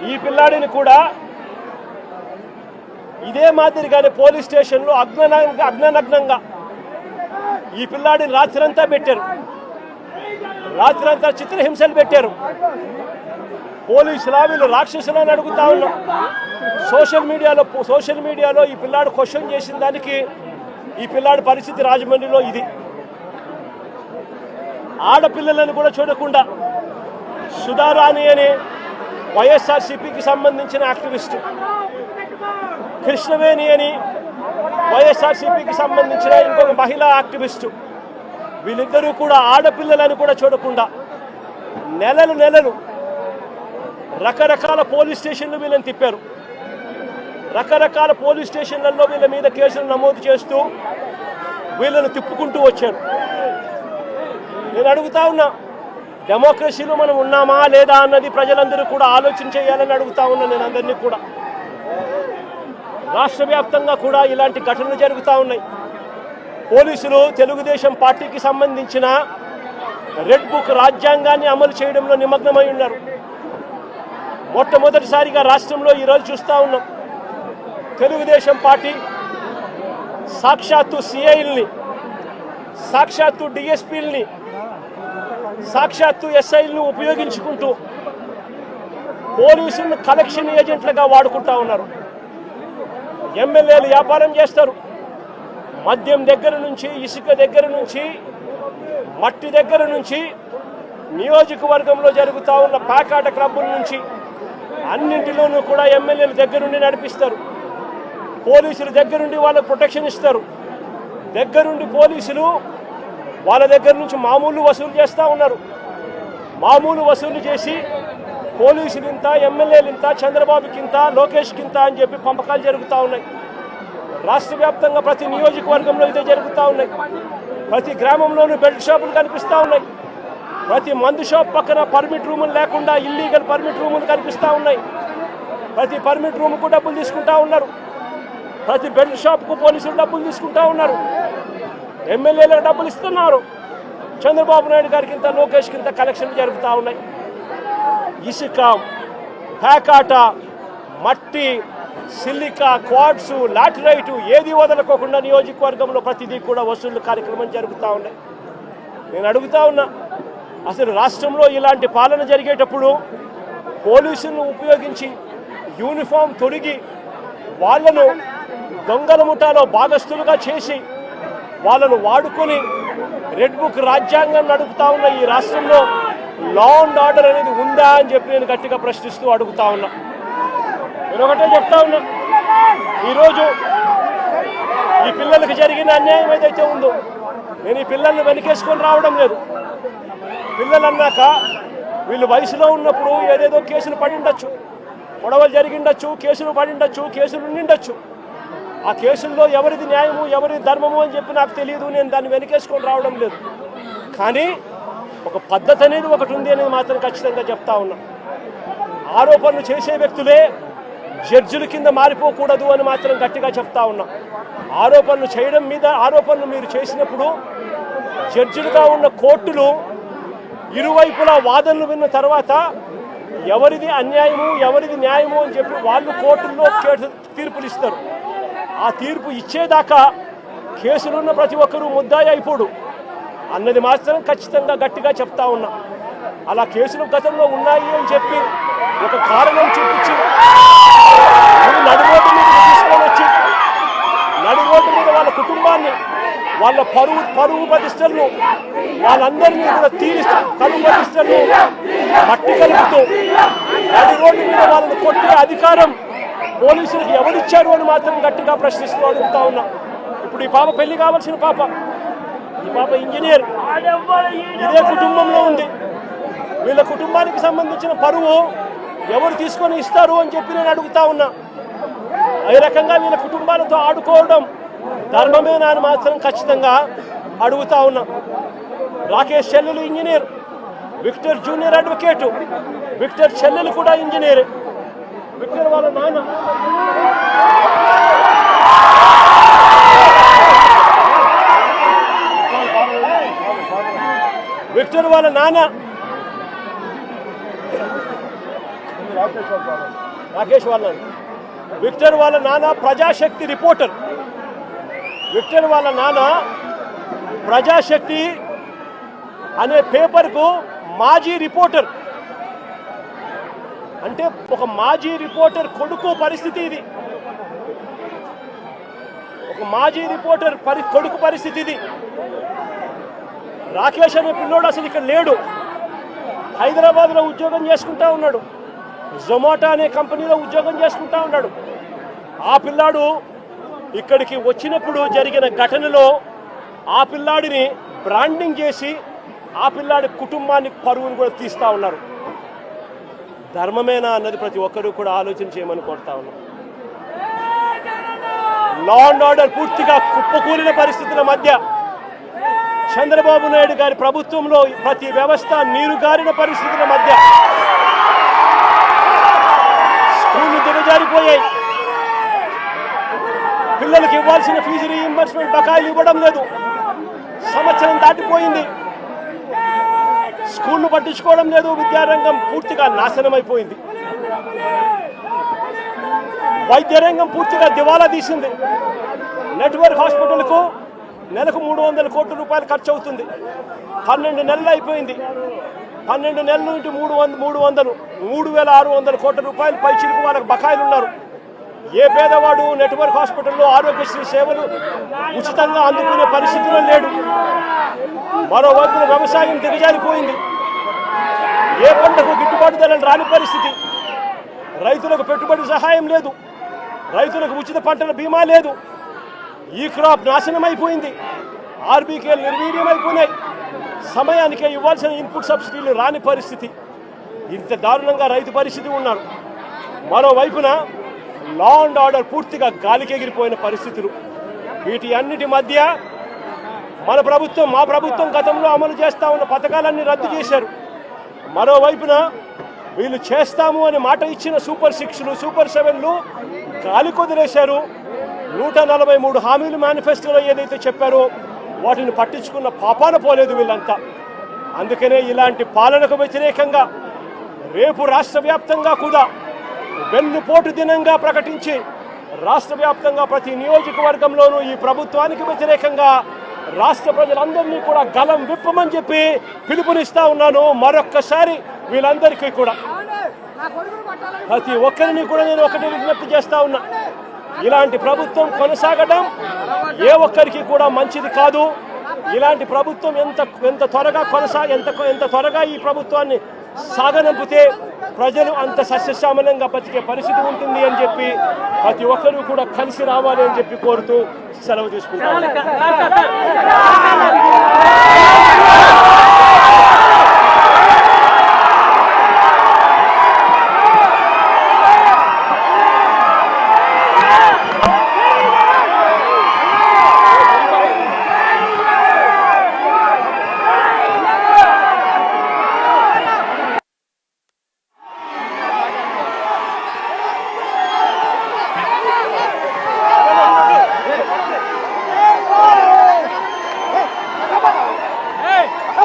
ఈ పిల్లాడిని కూడా ఇదే మాదిరిగానే పోలీస్ స్టేషన్లో అగ్ననగ్నంగా ఈ పిల్లాడిని రాత్రంతా పెట్టారు. రాత్రంతా చిత్రహింసలు పెట్టారు. పోలీసులా వీళ్ళు రాక్షసులు అని అడుగుతా ఉన్నాం. సోషల్ మీడియాలో ఈ పిల్లాడు క్వశ్చన్ చేసిన దానికి ఈ పిల్లాడి పరిస్థితి రాజమండ్రిలో ఇది. ఆడపిల్లలను కూడా చూడకుండా సుధారాణి అనే వైఎస్ఆర్సీపీకి సంబంధించిన యాక్టివిస్టు, కృష్ణవేణి అని వైఎస్ఆర్సీపీకి సంబంధించిన ఇంకొక మహిళా యాక్టివిస్టు, వీళ్ళిద్దరూ కూడా ఆడపిల్లలను కూడా చూడకుండా నెలలు రకరకాల పోలీస్ స్టేషన్లు వీళ్ళని తిప్పారు. రకరకాల పోలీస్ స్టేషన్లలో వీళ్ళ మీద కేసులు నమోదు చేస్తూ వీళ్ళను తిప్పుకుంటూ వచ్చారు. నేను అడుగుతా ఉన్నా, డెమోక్రసీలో మనం ఉన్నామా లేదా అన్నది ప్రజలందరూ కూడా ఆలోచన చేయాలని అడుగుతా ఉన్నా. నేను అందరినీ కూడా రాష్ట్ర వ్యాప్తంగా కూడా ఇలాంటి ఘటనలు జరుగుతూ ఉన్నాయి. పోలీసులు తెలుగుదేశం పార్టీకి సంబంధించిన రెడ్ బుక్ రాజ్యాంగాన్ని అమలు చేయడంలో నిమగ్నమై ఉన్నారు. మొట్టమొదటిసారిగా రాష్ట్రంలో ఈరోజు చూస్తూ ఉన్నాం. తెలుగుదేశం పార్టీ సాక్షాత్తు సిఐల్ని, సాక్షాత్తు డిఎస్పీల్ని, సాక్షాత్తు ఎస్ఐల్ని ఉపయోగించుకుంటూ పోలీసులను కలెక్షన్ ఏజెంట్లుగా వాడుకుంటా ఉన్నారు. ఎమ్మెల్యేలు వ్యాపారం చేస్తారు. మద్యం దగ్గర నుంచి, ఇసుక దగ్గర నుంచి, మట్టి దగ్గర నుంచి, నియోజకవర్గంలో జరుగుతూ ఉన్న పాకాట క్లబ్బుల నుంచి అన్నింటిలోనూ కూడా ఎమ్మెల్యేల దగ్గరుండి నడిపిస్తారు. పోలీసులు దగ్గరుండి వాళ్ళకు ప్రొటెక్షన్ ఇస్తారు. దగ్గరుండి పోలీసులు వాళ్ళ దగ్గర నుంచి మామూలు వసూలు చేస్తూ ఉన్నారు. మామూలు వసూలు చేసి పోలీసులు ఇంత, ఎమ్మెల్యేలు ఇంత, చంద్రబాబుకి ఇంత, లోకేష్కి ఇంత అని చెప్పి పంపకాలు జరుగుతూ ఉన్నాయి. రాష్ట్ర వ్యాప్తంగా ప్రతి నియోజకవర్గంలో ఇదే జరుగుతూ ఉన్నాయి. ప్రతి గ్రామంలోనూ బెల్ట్ షాపులు కనిపిస్తూ ఉన్నాయి. ప్రతి మందు షాప్ పక్కన పర్మిట్ రూములు లేకుండా ఇల్లీగల్ పర్మిట్ రూములు కనిపిస్తూ ఉన్నాయి. ప్రతి పర్మిట్ రూముకు డబ్బులు తీసుకుంటా ఉన్నారు. ప్రతి బెల్ట్ షాప్కు పోలీసులు డబ్బులు తీసుకుంటా ఉన్నారు. ఎమ్మెల్యేలకు డబ్బులు ఇస్తున్నారు. చంద్రబాబు నాయుడు గారికి ఇంత, లోకేష్కి ఇంత కలెక్షన్లు జరుగుతూ ఉన్నాయి. ఇసుక, ప్యాకాట, మట్టి, సిలికా, క్వాడ్స్, లాటరైటు ఏది వదలకోకుండా నియోజకవర్గంలో ప్రతిదీ కూడా వసూళ్లు కార్యక్రమం జరుగుతూ ఉన్నాయి. నేను అడుగుతా ఉన్నా, అసలు రాష్ట్రంలో ఇలాంటి పాలన జరిగేటప్పుడు పోలీసులను ఉపయోగించి యూనిఫామ్ తొడిగి వాళ్ళను దొంగల ముఠాలో భాగస్థులుగా చేసి వాళ్ళను వాడుకొని రెడ్ బుక్ రాజ్యాంగం నడుపుతా ఉన్న ఈ రాష్ట్రంలో లా అండ్ ఆర్డర్ అనేది ఉందా అని చెప్పి నేను గట్టిగా ప్రశ్నిస్తూ అడుగుతా ఉన్నా. నేను ఒకటే చెప్తా ఉన్నా, ఈరోజు ఈ పిల్లలకు జరిగిన అన్యాయం ఏదైతే ఉందో, నేను ఈ పిల్లల్ని వెనకేసుకొని రావడం లేదు. పిల్లలు అన్నాక వీళ్ళు వయసులో ఉన్నప్పుడు ఏదేదో కేసులు పడిండొచ్చు, గొడవలు జరిగిండొచ్చు, కేసులు పడిండొచ్చు, కేసులు ఉండిండొచ్చు. ఆ కేసుల్లో ఎవరిది న్యాయము, ఎవరిది ధర్మము అని చెప్పి నాకు తెలియదు. నేను దాన్ని వెనకేసుకొని రావడం లేదు. కానీ ఒక పద్ధతి అనేది ఒకటి ఉంది అనేది మాత్రం ఖచ్చితంగా చెప్తా ఉన్నా. ఆరోపణలు చేసే వ్యక్తులే జడ్జిల కింద మారిపోకూడదు అని మాత్రం గట్టిగా చెప్తా ఉన్నా. ఆరోపణలు చేయడం మీద ఆరోపణలు మీరు చేసినప్పుడు జడ్జిలుగా ఉన్న కోర్టులు ఇరువైపులా వాదనలు విన్న తర్వాత ఎవరిది అన్యాయము, ఎవరిది న్యాయము అని చెప్పి వాళ్ళు కోర్టుల్లో తీర్పులు ఇస్తారు. ఆ తీర్పు ఇచ్చేదాకా కేసులున్న ప్రతి ఒక్కరూ ముద్దాయి అయిపోడు అన్నది మాత్రం ఖచ్చితంగా గట్టిగా చెప్తా ఉన్నా. అలా కేసులు గతంలో ఉన్నాయి అని చెప్పి ఒక కారణం చూపించి నడి రోడ్డు మీద తీసుకొని వచ్చి నడి రోడ్డు మీద వాళ్ళ కుటుంబాన్ని, వాళ్ళ పరువు ప్రతిష్టలను, వాళ్ళందరినీ కూడా పరువు ప్రతిష్టలను మట్టి కలుపుతూ నడి రోడ్డు మీద వాళ్ళని కొట్టే అధికారం పోలీసులకు ఎవరిచ్చారు అని మాత్రం గట్టిగా ప్రశ్నిస్తూ అడుగుతా ఉన్నా. ఇప్పుడు ఈ పాప పెళ్లి కావాల్సిన పాప, ఈ పాప ఇంజనీర్, ఇదే కుటుంబంలో ఉంది. వీళ్ళ కుటుంబానికి సంబంధించిన పరువు ఎవరు తీసుకొని ఇస్తారు అని చెప్పి నేను అడుగుతా ఉన్నా. ఈ రకంగా వీళ్ళ కుటుంబాలతో ఆడుకోవడం ధర్మమేనా అని మాత్రం ఖచ్చితంగా అడుగుతా ఉన్నా. రాకేష్ చెల్లెలు engineer, Victor junior advocate, Victor చెల్లెలు కూడా ఇంజనీర్, విక్టర్ వాళ్ళ నాన్న రాకేష్ వాళ్ళ విక్టర్ వాళ్ళ నాన్న ప్రజాశక్తి రిపోర్టర్. విక్టర్ వాళ్ళ నాన్న ప్రజాశక్తి అనే పేపర్కు మాజీ రిపోర్టర్. అంటే ఒక మాజీ రిపోర్టర్ కొడుకు పరిస్థితి ఇది. ఒక మాజీ రిపోర్టర్ కొడుకు పరిస్థితి ఇది. రాకేష్ అనే పిల్లోడు అసలు ఇక్కడ లేడు, హైదరాబాద్లో ఉద్యోగం చేసుకుంటా ఉన్నాడు, జొమాటో అనే కంపెనీలో ఉద్యోగం చేసుకుంటా ఉన్నాడు. ఆ పిల్లాడు ఇక్కడికి వచ్చినప్పుడు జరిగిన ఘటనలో ఆ పిల్లాడిని బ్రాండింగ్ చేసి ఆ పిల్లాడి కుటుంబానికి పరువును కూడా తీస్తూ ఉన్నారు. ధర్మమేనా అన్నది ప్రతి ఒక్కరూ కూడా ఆలోచన చేయమని కోరుతా ఉన్నాం. లా అండ్ ఆర్డర్ పూర్తిగా కుప్పకూలిన పరిస్థితుల మధ్య చంద్రబాబు నాయుడు గారి ప్రభుత్వంలో ప్రతి వ్యవస్థ నీరుగారిన పరిస్థితుల మధ్య స్కూళ్లు దిగజారిపోయాయి. పిల్లలకు ఇవ్వాల్సిన ఫీజు రీయింబర్స్మెంట్ బకాయిలు ఇవ్వడం లేదు. సంవత్సరం దాటిపోయింది, స్కూళ్లు పట్టించుకోవడం లేదు. విద్యారంగం పూర్తిగా నాశనం అయిపోయింది. వైద్య రంగం పూర్తిగా దివాలా తీసింది. నెట్వర్క్ హాస్పిటల్కు నెలకు 300 కోట్ల రూపాయలు ఖర్చు అవుతుంది. 12 నెలలు అయిపోయింది. 12 నెలల నుండి 3,600 కోట్ల రూపాయలు పైచిలకు వాళ్ళకి బకాయిలు ఉన్నారు. ఏ పేదవాడు నెట్వర్క్ హాస్పిటల్లో ఆరోగ్యశ్రీ సేవలు ఉచితంగా అందుకునే పరిస్థితిలో లేడు. మరోవైపున వ్యవసాయం దిగజారిపోయింది. ఏ పంటకు గిట్టుబాటు ధరలు రాని పరిస్థితి. రైతులకు పెట్టుబడి సహాయం లేదు, రైతులకు ఉచిత పంటల బీమా లేదు. ఈ క్రాప్ నాశనం అయిపోయింది. ఆర్బీకేలు నిర్వీర్యమైపోయినాయి. సమయానికే ఇవ్వాల్సిన ఇన్పుట్ సబ్సిడీలు రాని పరిస్థితి. ఇంత దారుణంగా రైతు పరిస్థితి ఉన్నారు. మరోవైపున లా అండ్ ఆర్డర్ పూర్తిగా గాలికెగిరిపోయిన పరిస్థితులు. వీటి అన్నిటి మధ్య మా ప్రభుత్వం గతంలో అమలు చేస్తా ఉన్న పథకాలన్నీ రద్దు చేశారు. మరోవైపున వీళ్ళు చేస్తాము అని మాట ఇచ్చిన సూపర్ 6లు, సూపర్ 7లు గాలి కొదిలేశారు. 143 హామీలు మేనిఫెస్టోలో ఏదైతే చెప్పారో వాటిని పట్టించుకున్న పాపాన పోలేదు వీళ్ళంతా. అందుకనే ఇలాంటి పాలనకు వ్యతిరేకంగా రేపు రాష్ట్ర వ్యాప్తంగా కూడా వెన్నుపోటు దినంగా ప్రకటించి రాష్ట్ర వ్యాప్తంగా ప్రతి నియోజకవర్గంలోనూ ఈ ప్రభుత్వానికి వ్యతిరేకంగా రాష్ట్ర ప్రజలందరినీ కూడా గలం విప్పమని చెప్పి పిలుపునిస్తా ఉన్నాను. మరొక్కసారి వీళ్ళందరికీ కూడా ప్రతి ఒక్కరిని కూడా నేను ఒకటి విజ్ఞప్తి చేస్తా ఉన్నా. ఇలాంటి ప్రభుత్వం కొనసాగడం ఏ ఒక్కరికి కూడా మంచిది కాదు. ఇలాంటి ప్రభుత్వం ఎంత త్వరగా ఈ ప్రభుత్వాన్ని సాగనంపితే ప్రజలు అంత సస్యశ్యామలంగా బతికే పరిస్థితి ఉంటుంది అని చెప్పి ప్రతి ఒక్కరూ కూడా కలిసి రావాలి అని చెప్పి కోరుతూ సెలవు తీసుకుంటాను.